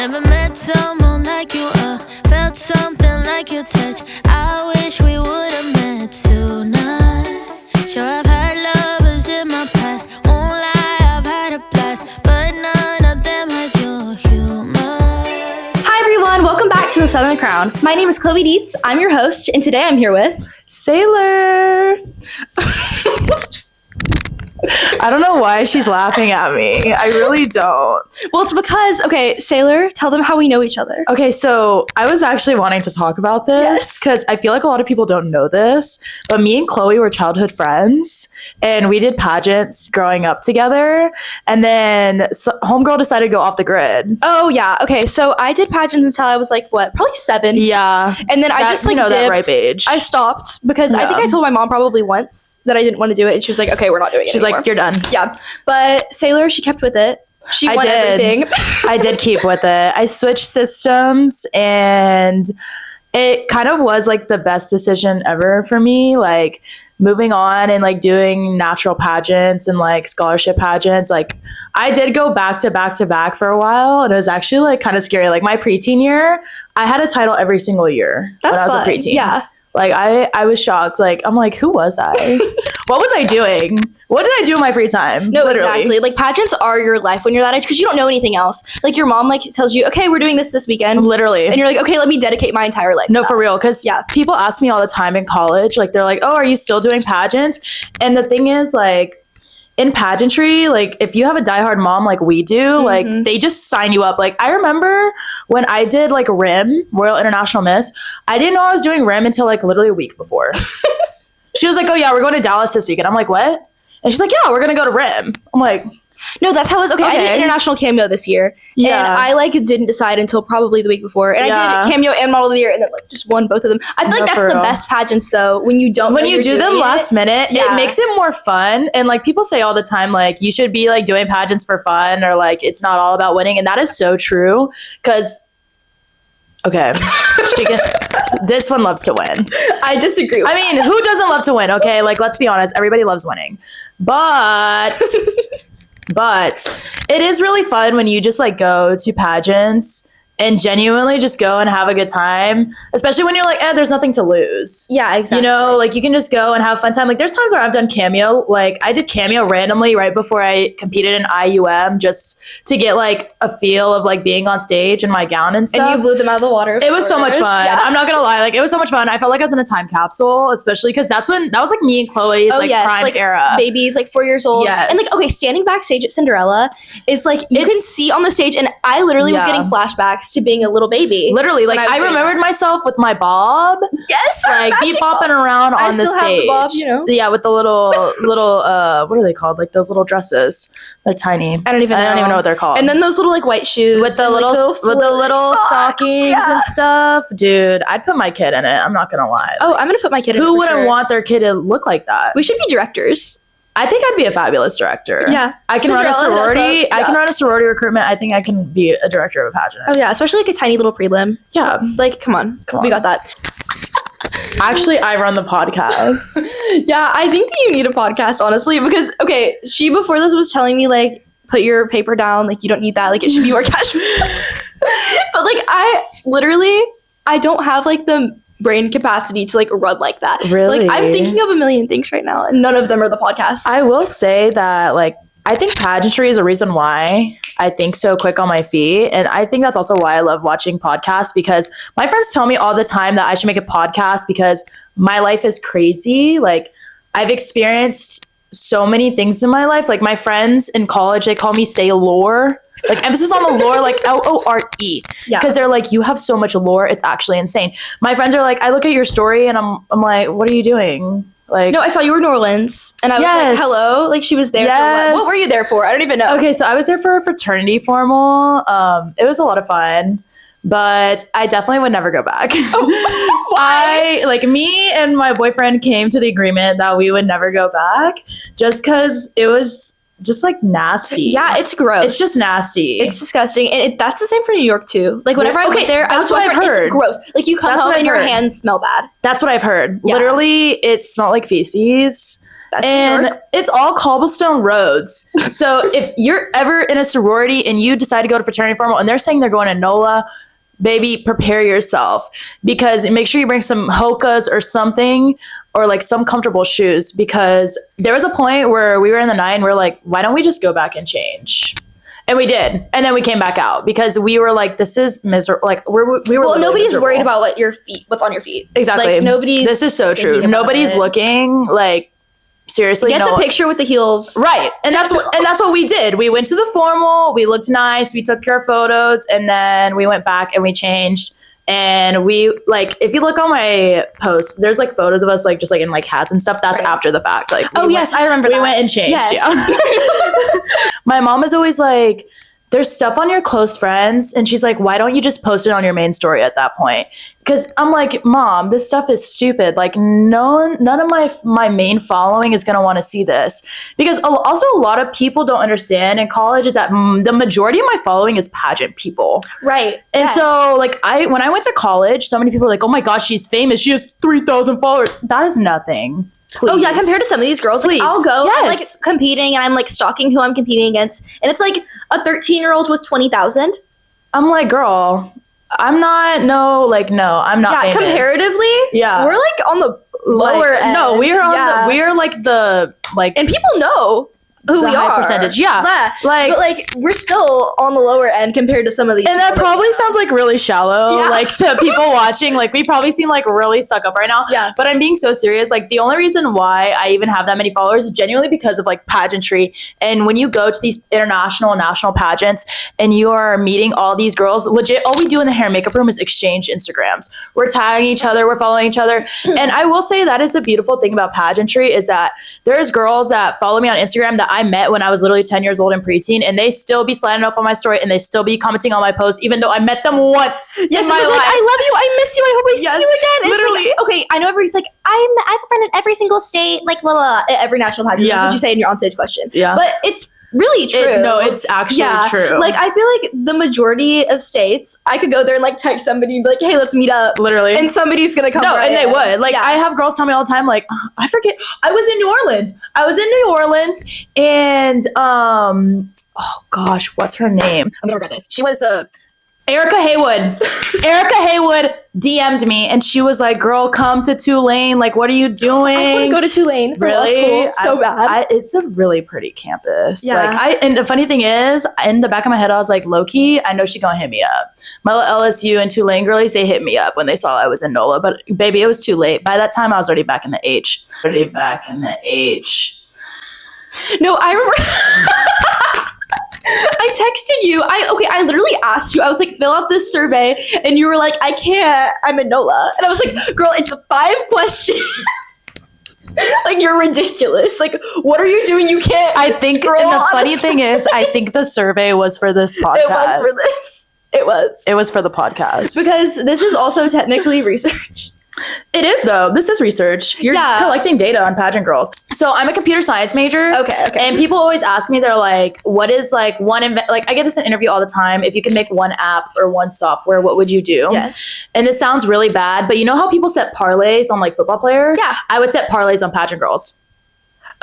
Never met someone like you, felt something like your touch. I wish we would've met tonight. Sure, I've had lovers in my past, won't lie, I've had a blast, but none of them had your humor. Hi everyone, welcome back to The Southern Crown. My name is Chloe Dietz, I'm your host, and today I'm here with... Saylor. I don't know why she's laughing at me. I really don't. Well, it's because, okay, Saylor, tell them how we know each other. Okay, so I was actually wanting to talk about this because I feel like a lot of people don't know this, but me and Chloe were childhood friends, and we did pageants growing up together, and then homegirl decided to go off the grid. Oh, yeah. Okay, so I did pageants until I was like, what, probably 7? Yeah. And then I just like you know, dipped. that ripe age. I stopped because I think I told my mom probably once that I didn't want to do it, and she was like, okay, we're not doing it She's anymore. like, you're done. Yeah, but Saylor, she kept with it. She won everything. I did keep with it. I switched systems, and it kind of was like the best decision ever for me. Like moving on and like doing natural pageants and like scholarship pageants. Like I did go back to back for a while, and it was actually like kind of scary. Like my preteen year, I had a title every single year. That's when I was fun. a preteen. Yeah. Like I was shocked. Like I'm like, who was I? What was I doing? What did I do in my free time? No, Literally. exactly. Like pageants are your life when you're that age because you don't know anything else. Like your mom like tells you, okay, we're doing this weekend. Literally. And you're like, okay, let me dedicate my entire life. No, for real. Because people ask me all the time in college, like they're like, oh, are you still doing pageants? And the thing is, like, in pageantry, like if you have a diehard mom like we do, like they just sign you up. Like I remember when I did like RIM, Royal International Miss, I didn't know I was doing RIM until like literally a week before. She was like, oh yeah, we're going to Dallas this weekend. I'm like, what? And she's like, yeah, we're going to go to RIM. I'm like... No, that's how it was. Okay, I did international cameo this year. Yeah. And I like didn't decide until probably the week before. And I did cameo and model of the year and then like just won both of them. I feel like that's the best pageants though, when you don't when you do them last minute, it makes it more fun. And like people say all the time, like you should be like doing pageants for fun or like it's not all about winning. And that is so true. Cause this one loves to win. I disagree with I mean, who doesn't love to win? Okay, like let's be honest, everybody loves winning. But it is really fun when you just like go to pageants and genuinely just go and have a good time, especially when you're like, there's nothing to lose. Yeah, exactly. You know, like you can just go and have fun time. Like there's times where I've done cameo. Like I did cameo randomly right before I competed in IUM just to get like a feel of like being on stage in my gown and stuff. And you blew them out of the water. It was so much fun. Yeah. I'm not gonna lie. Like it was so much fun. I felt like I was in a time capsule, especially because that was like me and Chloe's prime era. Babies, like 4 years old. Yes. And like, okay, standing backstage at Cinderella is like, you can see on the stage, and I literally was getting flashbacks to being a little baby. Literally, like I remembered myself with my bob. Yes, like be bopping around on the stage. Have the bob, you know? Yeah, with the little what are they called? Like those little dresses. They're tiny. I don't even know what they're called. And then those little like white shoes with the little stockings and stuff. Dude, I'd put my kid in it. I'm not gonna lie. Oh, I'm gonna put my kid in it. Who wouldn't want their kid to look like that? We should be directors. I think I'd be a fabulous director. Yeah. I can run a sorority. I can run a sorority recruitment. I think I can be a director of a pageant. Oh, yeah. Especially like a tiny little prelim. Yeah. Like, come on. We got that. Actually, I run the podcast. Yeah, I think that you need a podcast, honestly, because, okay, she before this was telling me, like, put your paper down. Like, you don't need that. Like, it should be more casual. But, like, I don't have, like, the brain capacity to like run like that. Really? Like I'm thinking of a million things right now and none of them are the podcast. I will say that like I think pageantry is a reason why I think so quick on my feet. And I think that's also why I love watching podcasts, because my friends tell me all the time that I should make a podcast because my life is crazy. Like I've experienced so many things in my life. Like my friends in college, they call me Saylor. Like emphasis on the lore, like Lore. Because they're like, you have so much lore, it's actually insane. My friends are like, I look at your story and I'm like, what are you doing? Like, no, I saw you were in New Orleans and I was like, hello. Like she was there for what were you there for? I don't even know. Okay, so I was there for a fraternity formal. It was a lot of fun, but I definitely would never go back. Oh, why? Me and my boyfriend came to the agreement that we would never go back just because it was just like nasty. Yeah, it's gross. It's just nasty. It's disgusting. And that's the same for New York too. Like whenever I went there, that's what I've heard. It's gross. Like you come home and your hands smell bad. That's what I've heard. Yeah. Literally, it smelled like feces. That's New and York. it's all cobblestone roads. So if you're ever in a sorority and you decide to go to fraternity formal and they're saying they're going to NOLA, baby, prepare yourself, because make sure you bring some hokas or something, or like some comfortable shoes, because there was a point where we were in the night and we're like, why don't we just go back and change? And we did. And then we came back out because we were like, this is miserable. Like we were Well, nobody's miserable. worried about what's on your feet. Exactly. Like nobody's This is so true. thinking about Nobody's it. looking, like, seriously. Get no the picture with the heels. Right. And that's what we did. We went to the formal, we looked nice, we took our photos, and then we went back and we changed. And we, like, if you look on my post, there's like photos of us like just like in like hats and stuff. That's Right. after the fact. Like, Yes, I remember we that. went and changed. Yes. Yeah. My mom is always like, there's stuff on your close friends, and she's like, why don't you just post it on your main story at that point? Because I'm like, Mom, this stuff is stupid. Like, none of my main following is going to want to see this. Because also a lot of people don't understand in college is that the majority of my following is pageant people. Right. And Yes. so, like, when I went to college, so many people were like, oh my gosh, she's famous. She has 3,000 followers. That is nothing. Please. Oh yeah, compared to some of these girls, like, Please. I'll go, I'm like Yes. competing, and I'm like stalking who I'm competing against, and it's like a 13-year-old with 20,000. I'm like, girl, I'm not Yeah, famous. comparatively, Yeah. we're like on the lower end. No, we are on Yeah. we are like the like and people know who the we high are. percentage. Yeah. But like we're still on the lower end compared to some of these. And that people probably sounds like really shallow, Yeah. like to people watching. Like we probably seem like really stuck up right now. Yeah. But I'm being so serious. Like the only reason why I even have that many followers is genuinely because of like pageantry. And when you go to these international and national pageants and you are meeting all these girls, legit, all we do in the hair and makeup room is exchange Instagrams. We're tagging each other, we're following each other. And I will say that is the beautiful thing about pageantry is that there's girls that follow me on Instagram that I met when I was literally 10 years old and preteen, and they still be sliding up on my story and they still be commenting on my posts, even though I met them once Yes, in my but life. like, I love you. I miss you. I hope I Yes, see you again. And it's literally. like, okay, I know everybody's like, I have a friend in every single state, like, blah, blah, blah, at every national pageant. Yeah. That's what you say in your onstage question. Yeah. But it's really true. No, it's actually true. Like, I feel like the majority of states, I could go there and like text somebody and be like, hey, let's meet up. literally. And somebody's going to come. No, right and they in. would. Like, Yeah. I have girls tell me all the time, like, "Oh, I forget. I was in New Orleans, and, oh gosh, what's her name? I'm gonna regret this. She was Erica Haywood. Erica Haywood DM'd me, and she was like, girl, come to Tulane. Like, what are you doing? I want to go to Tulane for law school so bad. It's a really pretty campus. Yeah. Like and the funny thing is, in the back of my head, I was like, low key, I know she gonna hit me up. My little LSU and Tulane girlies, they hit me up when they saw I was in NOLA, but baby, it was too late. By that time, I was already back in the H. No, I remember. I texted you. I literally asked you. I was like, fill out this survey, and you were like, I can't. I'm in NOLA, and I was like, girl, it's 5 questions. Like, you're ridiculous. Like, what are you doing? You can't. I think, and scroll the on funny thing is, I think the survey was for this podcast. It was for this. It was. It was for the podcast. Because this is also technically research. It is, though. This is research. You're Yeah. collecting data on pageant girls. So I'm a computer science major. Okay. And people always ask me, they're like, what is like one, like I get this in interview all the time. If you could make one app or one software, what would you do? Yes. And this sounds really bad, but you know how people set parlays on like football players? Yeah. I would set parlays on pageant girls.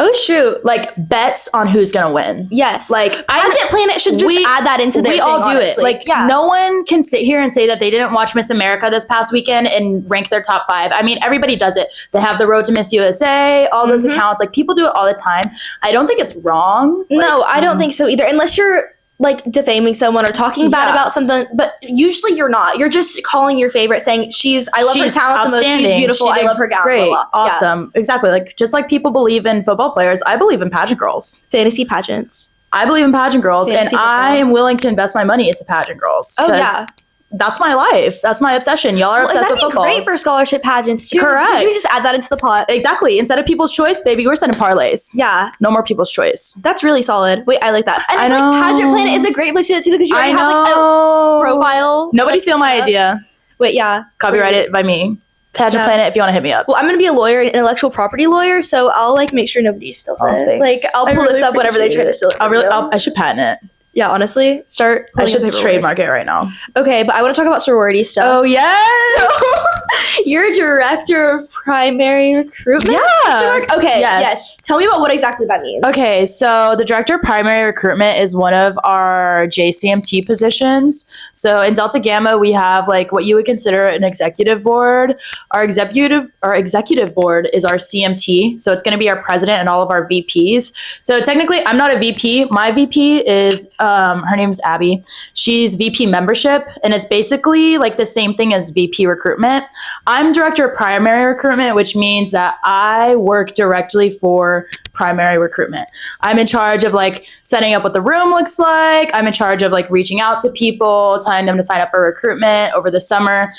Oh, shoot. Like bets on who's going to win. Yes. Like Pageant Planet should just add that into their We thing, all do honestly. it. Like no one can sit here and say that they didn't watch Miss America this past weekend and rank their top 5. I mean, everybody does it. They have the Road to Miss USA, all those accounts. Like people do it all the time. I don't think it's wrong. No, I don't think so either. Unless you're like defaming someone or talking bad Yeah. about something, but usually you're not. You're just calling your favorite, saying I love her talent the most. She's beautiful. I love her gown. Great, blah, blah. Yeah. awesome, exactly. Like just like people believe in football players, I believe in pageant girls. Fantasy pageants. I believe in pageant girls, Fantasy and I football. am willing to invest my money into pageant girls. Oh, 'cause yeah. That's my life. That's my obsession. Y'all are obsessed with That'd be football. great for scholarship pageants too. Correct. You just add that into the pot. Exactly. Instead of People's Choice, baby, we're sending parlays. Yeah, No more People's Choice. that's really solid. Wait, I like that. And I like know. Pageant Planet is a great place to do that too because you already have like know. a profile. Nobody like, steal my set up. idea. Wait, yeah. Copyright it by me. Pageant Yeah. Planet, if you want to hit me up. Well, I'm gonna be a lawyer, an intellectual property lawyer, so I'll like make sure nobody steals Oh, it. thanks. Like I'll I pull really this up whenever they try to appreciate steal it. I from you. should patent it. Yeah, honestly, start. I should paperwork. trademark it right now. Okay, but I want to talk about sorority stuff. Oh, yes! So, you're director of primary recruitment? Yeah. Okay, Yes. yes. Tell me about what exactly that means. Okay, so the director of primary recruitment is one of our JCMT positions. So in Delta Gamma, we have like what you would consider an executive board. Our executive board is our CMT. So it's going to be our president and all of our VPs. So technically, I'm not a VP. My VP is her name's Abby. She's VP membership, and it's basically like the same thing as VP recruitment. I'm director of primary recruitment, which means that I work directly for primary recruitment. I'm in charge of like setting up what the room looks like. I'm in charge of like reaching out to people, telling them to sign up for recruitment over the summer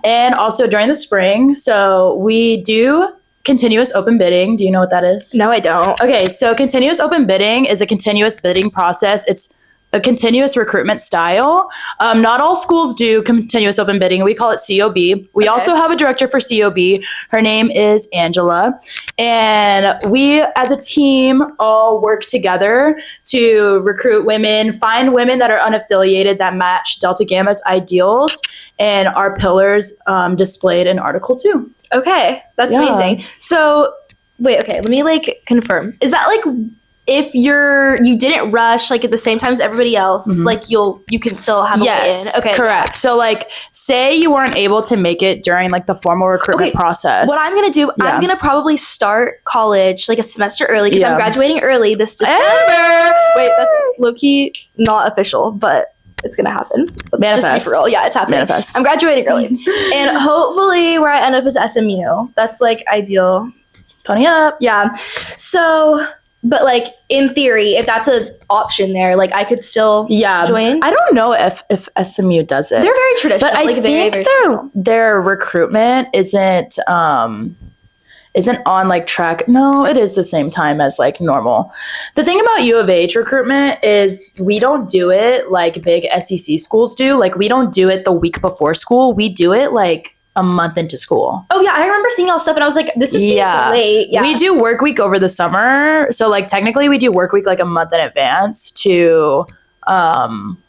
and also during the spring. So we do continuous open bidding. Do you know what that is? No, I don't. Okay, so continuous open bidding is a continuous bidding process. It's a continuous recruitment style. Not all schools do continuous open bidding. We call it COB. We also have a director for COB. Her name is Angela. And we as a team all work together to recruit women, find women that are unaffiliated that match Delta Gamma's ideals and our pillars displayed in Article 2. Okay, that's amazing. So, wait, okay, let me like confirm. Is that like if you didn't rush like at the same time as everybody else, like you can still have a way in? Okay, correct. So like say you weren't able to make it during like the formal recruitment process. What I'm gonna do, I'm gonna probably start college like a semester early because I'm graduating early this December. Wait, that's low-key not official, but it's gonna happen. Let's just be for real. Yeah, it's happening. Manifest. I'm graduating early. And hopefully where I end up is SMU. That's like ideal. Pony up. Yeah. So, but like in theory, if that's an option there, like I could still join. I don't know if SMU does it. They're very traditional. But I think their recruitment isn't on like track. No, it is the same time as like normal. The thing about U of H recruitment is we don't do it like big SEC schools do. Like we don't do it the week before school. We do it like a month into school. Oh yeah, I remember seeing all stuff and I was like, this is late. Yeah. We do work week over the summer. So like technically we do work week like a month in advance to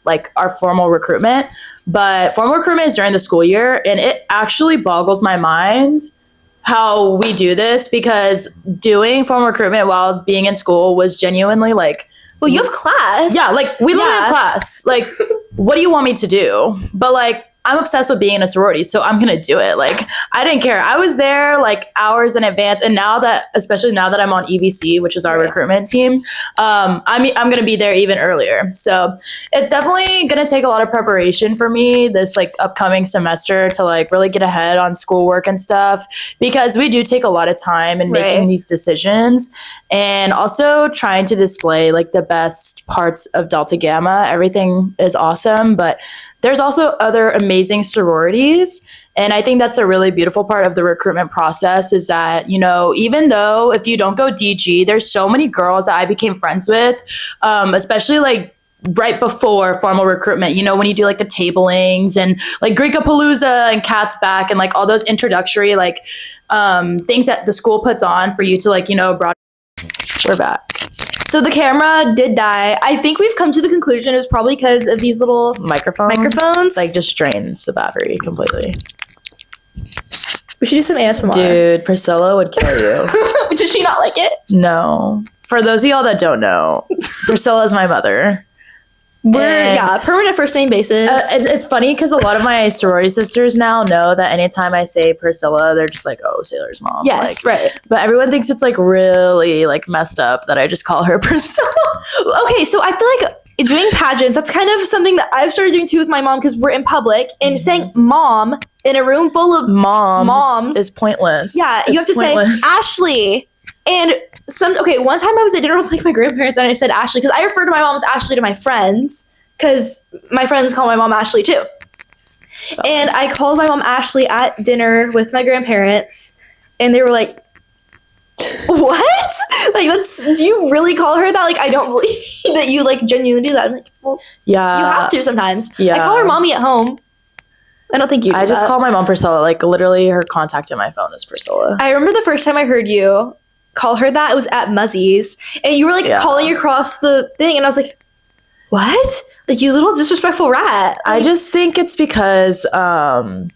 like our formal recruitment. But formal recruitment is during the school year, and it actually boggles my mind how we do this, because doing formal recruitment while being in school was genuinely like, well, you have class. Yeah, like we literally have class. Like, what do you want me to do? But like, I'm obsessed with being in a sorority, so I'm gonna do it. Like, I didn't care. I was there like hours in advance, and now that, especially now that I'm on EVC, which is our recruitment team, I'm gonna be there even earlier. So it's definitely gonna take a lot of preparation for me this like upcoming semester to like really get ahead on schoolwork and stuff, because we do take a lot of time in making these decisions, and also trying to display like the best parts of Delta Gamma. Everything is awesome, but there's also other amazing sororities. And I think that's a really beautiful part of the recruitment process, is that, you know, even though if you don't go DG, there's so many girls that I became friends with, especially like right before formal recruitment, you know, when you do like the tablings and like Greekapalooza and Cat's Back and like all those introductory like things that the school puts on for you to like, you know, we're back. So the camera did die. I think we've come to the conclusion it was probably because of these little microphones. Like just drains the battery completely. We should do some ASMR. Dude, Priscilla would kill you. Did she not like it? No. For those of y'all that don't know, Priscilla is my mother. We're permanent first name basis. It's funny because a lot of my sorority sisters now know that anytime I say Priscilla, they're just like, "Oh, Saylor's mom." Yes, like, right. But everyone thinks it's like really like messed up that I just call her Priscilla. Okay, so I feel like doing pageants, that's kind of something that I've started doing too with my mom, because we're in public, and saying mom in a room full of moms is pointless. Yeah, you have to say Ashley. And one time I was at dinner with like my grandparents and I said Ashley, because I refer to my mom as Ashley to my friends, because my friends call my mom Ashley too. Oh. And I called my mom Ashley at dinner with my grandparents, and they were like, what? Like, do you really call her that? Like, I don't believe that you like genuinely do that. I'm like, well, yeah, you have to sometimes. Yeah. I call her mommy at home. I don't think you do I just call my mom Priscilla. Like, literally her contact in my phone is Priscilla. I remember the first time I heard you call her that, it was at Muzzy's, and you were like calling across the thing, and I was like, What? Like, you little disrespectful rat. I just think it's because my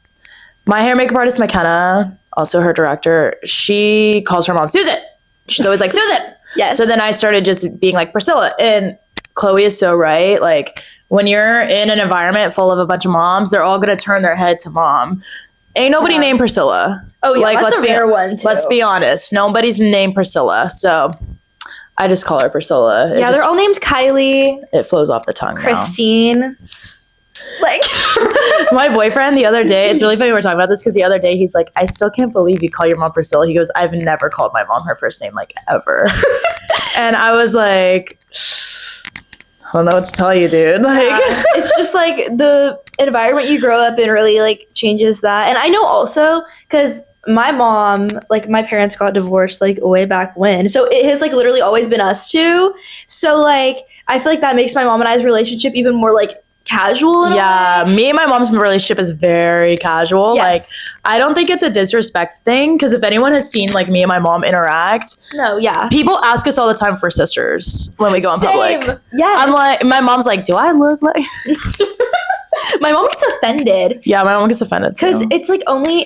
hair makeup artist, McKenna, also her director, she calls her mom Susan. She's always like, Susan. Yes. So then I started just being like Priscilla. And Chloe is so right. Like, when you're in an environment full of a bunch of moms, they're all going to turn their head to mom. Ain't nobody named Priscilla. Oh, yeah, like, that's a rare one, too. Let's be honest. Nobody's named Priscilla. So I just call her Priscilla. They're all named Kylie. It flows off the tongue Christine. now. Like, my boyfriend the other day, it's really funny we're talking about this because the other day he's like, I still can't believe you call your mom Priscilla. He goes, I've never called my mom her first name, like, ever. And I was like, I don't know what to tell you, dude. Like, it's just like the environment you grow up in really like changes that. And I know also because my mom, like, my parents got divorced like way back when, so it has like literally always been us two. So like I feel like that makes my mom and I's relationship even more like casual. Yeah, me and my mom's relationship is very casual. Yes. Like, I don't think it's a disrespect thing because if anyone has seen like me and my mom interact, people ask us all the time for sisters when we go in public. Yeah, I'm like, my mom's like, do I look like? My mom gets offended. Yeah, my mom gets offended because it's like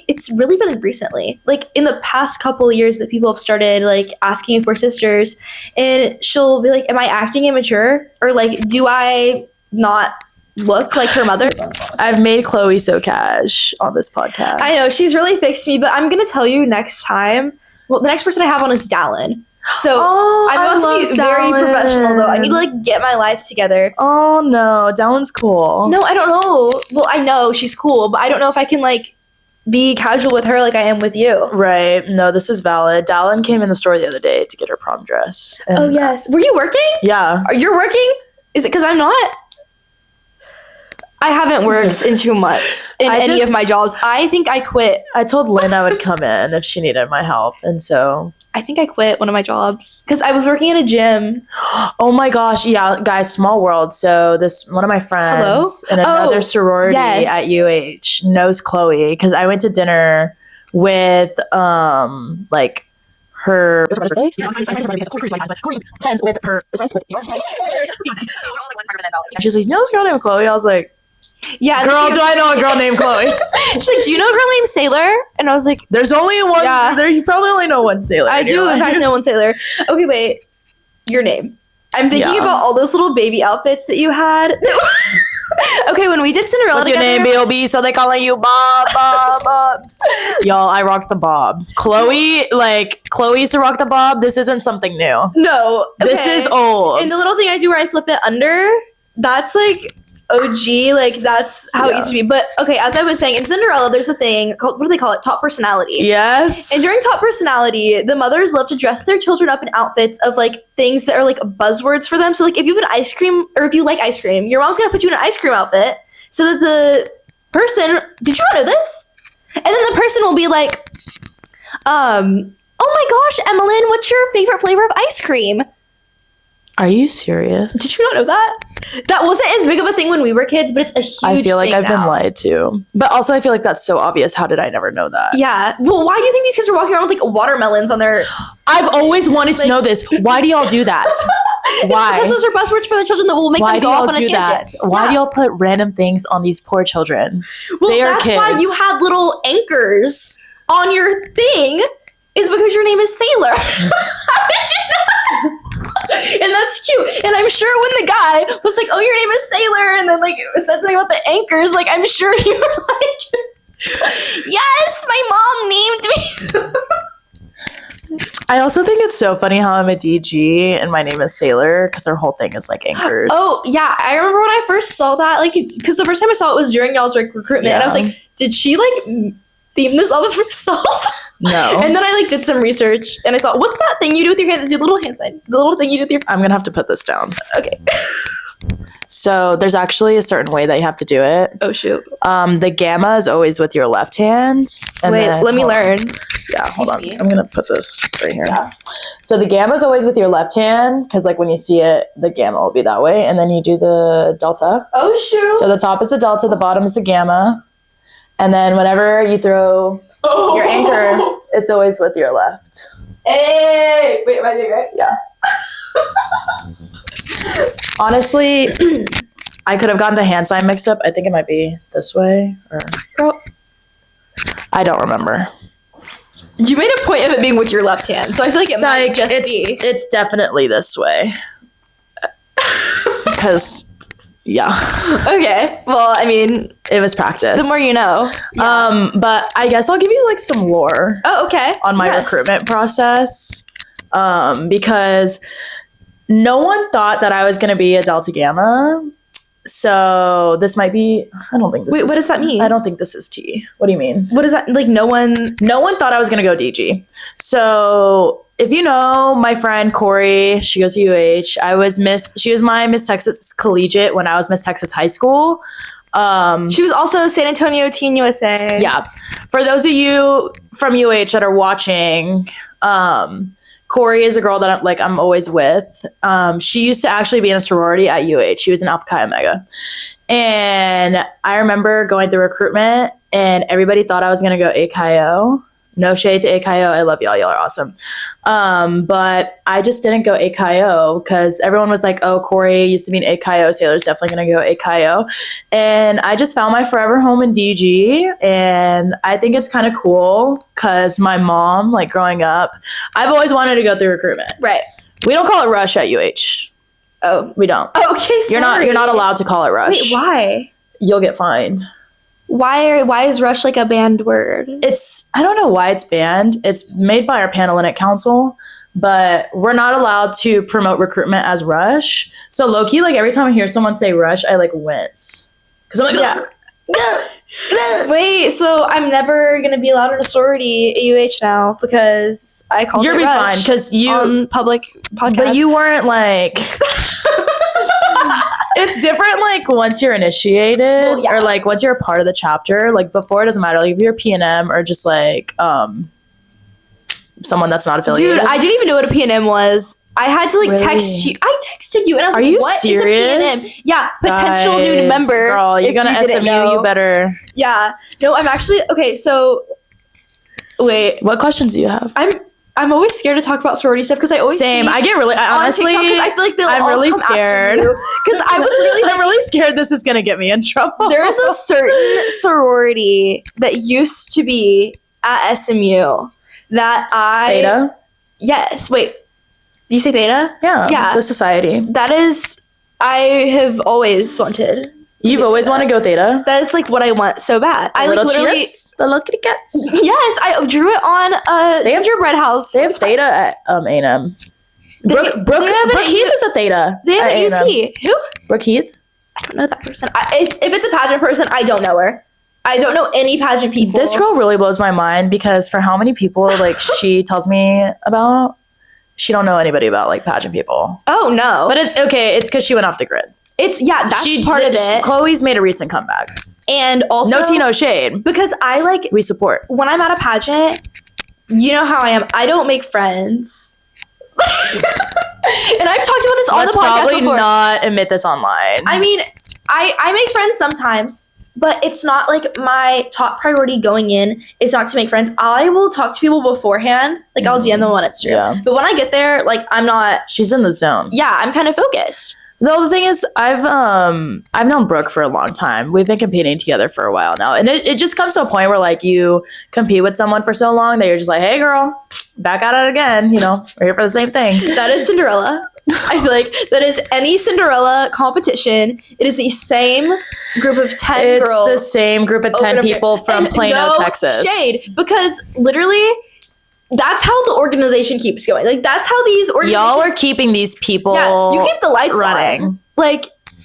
it's really been recently, like in the past couple of years, that people have started like asking for sisters, and she'll be like, "Am I acting immature, or like do I not look like her mother?" I've made Chloe so cash on this podcast. I know, she's really fixed me, but I'm gonna tell you next time. Well, the next person I have on is Dallin. So I'm about to be very professional though. I need to like get my life together. Oh no, Dallin's cool. No, I don't know. Well, I know she's cool, but I don't know if I can like be casual with her like I am with you. Right. No, this is valid. Dallin came in the store the other day to get her prom dress. Oh yes. Were you working? Yeah. You're working? Is it because I'm not? I haven't worked in 2 months in any of my jobs. I think I quit. I told Lynn I would come in if she needed my help, and so I think I quit one of my jobs because I was working in a gym. Oh my gosh, yeah, guys, small world. So this one of my friends in another sorority at UH knows Chloe because I went to dinner with like her birthday. Friends with her friends with your friends. She's like, you know this girl named Chloe? I was like, yeah, girl, do I know a girl named Chloe? She's like, do you know a girl named Saylor? And I was like, there's only one. Yeah. There, you probably only know one Saylor. I do, in fact, know one Saylor. Okay, wait. Your name. I'm thinking about all those little baby outfits that you had. Okay, when we did Cinderella What's your name, B.O.B.? So they calling you Bob, Bob, Bob. Y'all, I rock the bob. Chloe used to rock the bob. This isn't something new. No. Okay. This is old. And the little thing I do where I flip it under, that's like OG, like that's how it used to be. But okay, as I was saying, in Cinderella, there's a thing called, what do they call it? Top personality. Yes. And during top personality, the mothers love to dress their children up in outfits of like things that are like buzzwords for them. So like if you have an ice cream, or if you like ice cream, your mom's gonna put you in an ice cream outfit so that the person, did you not know this? And then the person will be like, oh my gosh, Emmeline, what's your favorite flavor of ice cream? Are you serious? Did you not know that? That wasn't as big of a thing when we were kids, but it's a huge thing I feel like I've now. been lied to. But also I feel like that's so obvious. How did I never know that? Yeah. Well, why do you think these kids are walking around with like watermelons on their... I've always wanted to know this. Why do y'all do that? Why? Because those are buzzwords for the children that will make them go off on a tangent. Why do y'all put random things on these poor children? Well, they are that's kids. why you had little anchors on your thing, is because your name is Saylor. How did you know? And that's cute. And I'm sure when the guy was like, oh, your name is Saylor, and then like said something about the anchors, like I'm sure you were like, yes, my mom named me. I also think it's so funny how I'm a DG and my name is Saylor because our whole thing is like anchors. Oh yeah, I remember when I first saw that, like, because the first time I saw it was during y'all's like recruitment, and I was like, did she like theme this off of herself? No. And then I like did some research and I saw, what's that thing you do with your hands? Do the little hand sign. The little thing you do with your... I'm gonna have to put this down. Okay. So there's actually a certain way that you have to do it. Oh shoot. The gamma is always with your left hand. And wait, let me learn. Yeah, hold on. I'm gonna put this right here. Yeah. So the gamma is always with your left hand because like when you see it, the gamma will be that way, and then you do the delta. Oh shoot. So the top is the delta, the bottom is the gamma, and then whenever you throw your anchor, it's always with your left. Hey, wait, am I doing right? Yeah. Honestly, I could have gotten the hand sign mixed up. I think it might be this way. Or Girl, I don't remember. you made a point of it being with your left hand, so I feel like it might just be. It's definitely this way. Because, yeah. Okay. Well, I mean, it was practice. the more you know. But I guess I'll give you like some lore. Oh, okay. On my recruitment process. Because no one thought that I was going to be a Delta Gamma. So this might be, I don't think this is. Wait, what does that mean? I don't think this is T. What do you mean? What is that? Like no one thought I was going to go DG. So if you know my friend Corey, she goes to UH. She was my Miss Texas Collegiate when I was Miss Texas High School. She was also San Antonio Teen USA. Yeah. For those of you from UH that are watching, Corey is the girl that I'm always with. She used to actually be in a sorority at UH. She was in Alpha Chi Omega. And I remember going through recruitment and everybody thought I was going to go AKIO. No shade to AKIO. I love y'all. Y'all are awesome. But I just didn't go AKIO because everyone was like, oh, Corey used to be in AKIO. Saylor's definitely going to go AKIO. And I just found my forever home in DG. And I think it's kind of cool because my mom, like growing up, I've always wanted to go through recruitment. Right. We don't call it rush at UH. Oh. We don't. Oh, okay, sorry. You're not allowed to call it rush. Wait, why? You'll get fined. Why is rush like a banned word? I don't know why it's banned. It's made by our Panhellenic Council, but we're not allowed to promote recruitment as rush. So low-key, like every time I hear someone say rush, I like wince. Because I'm like, Wait, so I'm never gonna be allowed in a sorority at UH now because I called You'll it be rush fine because you on public podcast. But you weren't like it's different like once you're initiated or like once you're a part of the chapter. Like before it doesn't matter. Like if you're a PNM or just like someone that's not affiliated. Dude, I didn't even know what a PNM was. I had to like text you. I texted you and I was like, what serious? is a PNM? Yeah, potential new member. Girl, you're gonna SMU, you better. Yeah. No, I'm actually okay, so wait. What questions do you have? I'm always scared to talk about sorority stuff because I always I get really honestly because I feel like I'm really scared because I was literally I'm really scared this is gonna get me in trouble. There is a certain sorority that used to be at SMU that Beta? Yes. Wait. Do you say Beta? Yeah. Yeah. The society. That is I have always wanted. You've always wanted to go Theta? That is like what I want so bad. I like literally the little kitty cats. Yes, I drew it on they have gingerbread house. They have Theta at A&M. Brooke Heath is a Theta. They have at UT. Who? Brooke Heath? I don't know that person. If it's a pageant person, I don't know her. I don't know any pageant people. This girl really blows my mind because for how many people like she tells me about, she don't know anybody about like pageant people. Oh no. But it's okay. It's because she went off the grid. That's part of it. Chloe's made a recent comeback. And also no tea, no shade. Because I like we support. When I'm at a pageant, you know how I am. I don't make friends. And I've talked about this on the podcast probably before. Not admit this online. I mean, I make friends sometimes, but it's not like my top priority going in is not to make friends. I will talk to people beforehand. Like I'll DM them when it's true. Yeah. But when I get there, like I'm not. She's in the zone. Yeah, I'm kind of focused. Though the thing is, I've known Brooke for a long time. We've been competing together for a while now. And it just comes to a point where like you compete with someone for so long that you're just like, hey girl, back at it again. You know, we're here for the same thing. That is Cinderella. I feel like that is any Cinderella competition. It is the same group of 10 girls. It's the same group of 10 people from Plano, Texas. Shade, because literally that's how the organization keeps going. Like that's how these organizations. Y'all are keeping these people. Yeah, you keep the lights running. On. Like, and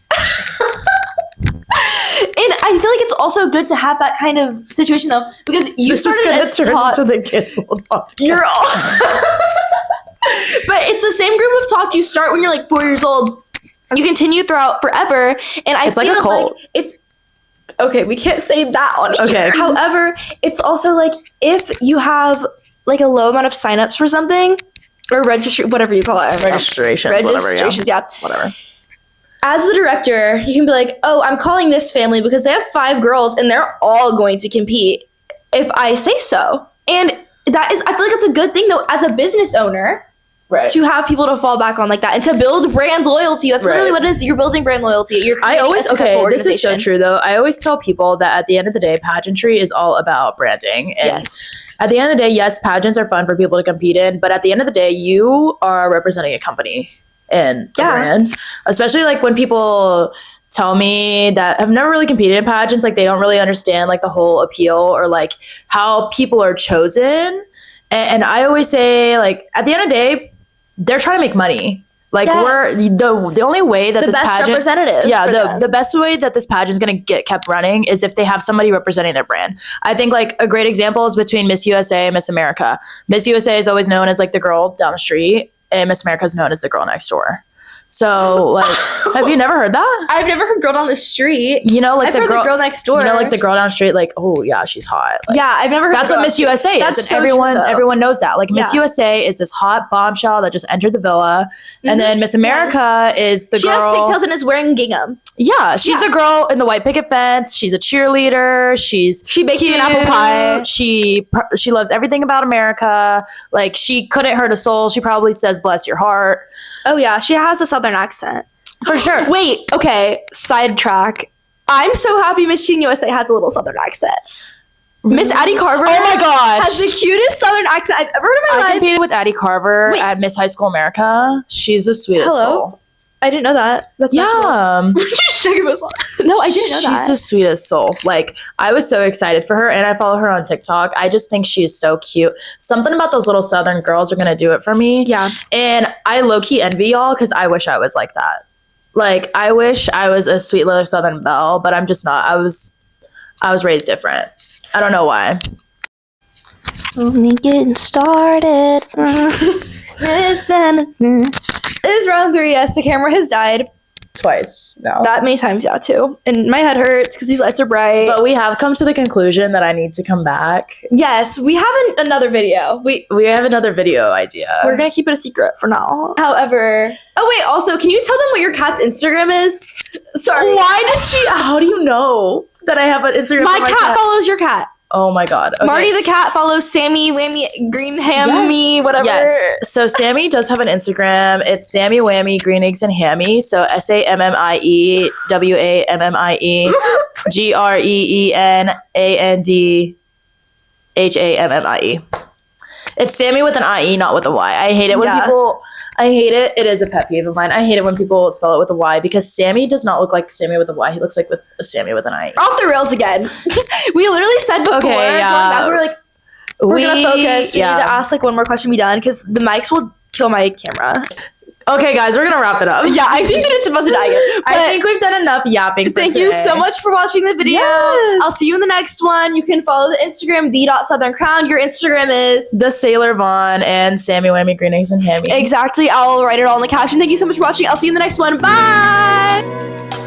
I feel like it's also good to have that kind of situation though, because you started as taught to the kids. You're all. But it's the same group of talk you start when you're like 4 years old. You continue throughout forever, and I it's feel like a cult. Like it's okay. We can't say that on here. Okay. However, it's also like if you have like a low amount of signups for something or whatever you call it. Registrations, yeah. Whatever. As the director, you can be like, oh, I'm calling this family because they have 5 girls and they're all going to compete if I say so. And that is, I feel like it's a good thing though, as a business owner, Right. to have people to fall back on like that and to build brand loyalty. That's literally what it is. You're building brand loyalty. You're creating a successful organization. This is so true though. I always tell people that at the end of the day, pageantry is all about branding. And yes. At the end of the day, yes, pageants are fun for people to compete in, but at the end of the day, you are representing a company and a brand. Especially like when people tell me that have never really competed in pageants, like they don't really understand like the whole appeal or like how people are chosen. And I always say, like, at the end of the day, they're trying to make money. Like we're the only way that the this best pageant, representative. Yeah, the best way that this pageant is going to get kept running is if they have somebody representing their brand. I think like a great example is between Miss USA and Miss America. Miss USA is always known as like the girl down the street, and Miss America is known as the girl next door. So like, have you never heard that? I've never heard girl down the street. You know, like I've heard the girl next door. You know, like the girl down the street. Like, oh yeah, she's hot. Like, yeah, I've never heard. That's what Miss USA is. That's And so everyone knows that. Like Miss USA is this hot bombshell that just entered the villa, and then Miss America is the girl. She has pigtails and is wearing gingham. Yeah, she's a girl in the white picket fence. She's a cheerleader. She bakes you an apple pie. She loves everything about America. Like she couldn't hurt a soul. She probably says "bless your heart." Oh yeah, she has a Southern accent for sure. Wait, okay, sidetrack. I'm so happy Miss Teen USA has a little Southern accent. Miss Addie Carver. Oh my gosh, has the cutest Southern accent I've ever heard in my life. I competed with Addie Carver at Miss High School America. She's the sweetest soul. I didn't know that. That's yeah. No, I didn't know that. She's the sweetest soul. Like, I was so excited for her, and I follow her on TikTok. I just think she's so cute. Something about those little Southern girls are going to do it for me. Yeah. And I low-key envy y'all because I wish I was like that. Like, I wish I was a sweet little Southern belle, but I'm just not. I was raised different. I don't know why. Only getting started. Listen. It is round 3. Yes, the camera has died. Twice now. That many times, yeah, too. And my head hurts because these lights are bright. But we have come to the conclusion that I need to come back. Yes, we have another video. We have another video idea. We're going to keep it a secret for now. However... Oh, wait, also, can you tell them what your cat's Instagram is? Sorry. Why does she... How do you know that I have an Instagram my cat follows your cat. Oh my god. Okay. Marty the cat follows Sammy Whammy Green Hammy, whatever. Yes. So Sammy does have an Instagram. It's Sammy Whammy Green Eggs and Hammy. So SAMMIE WAMMIE GREENANDHAMMIE. It's Sammy with an IE, not with a Y. I hate it when people... I hate it. It is a pet peeve of mine. I hate it when people spell it with a Y because Sammy does not look like Sammy with a Y. He looks like with a Sammy with an I. Off the rails again. We literally said before, going back, we were like, we're going to focus. We need to ask like one more question to be done because the mics will kill my camera. Okay, guys, we're going to wrap it up. Yeah, I think that it's supposed to die again. I think we've done enough yapping for Thank today. you so much for watching the video. Yes. I'll see you in the next one. You can follow the Instagram, the.southern.crown. Your Instagram is... The Saylor Vaughn and Sammy Whammy Green Eggs and Hammy. Exactly. I'll write it all in the caption. Thank you so much for watching. I'll see you in the next one. Bye!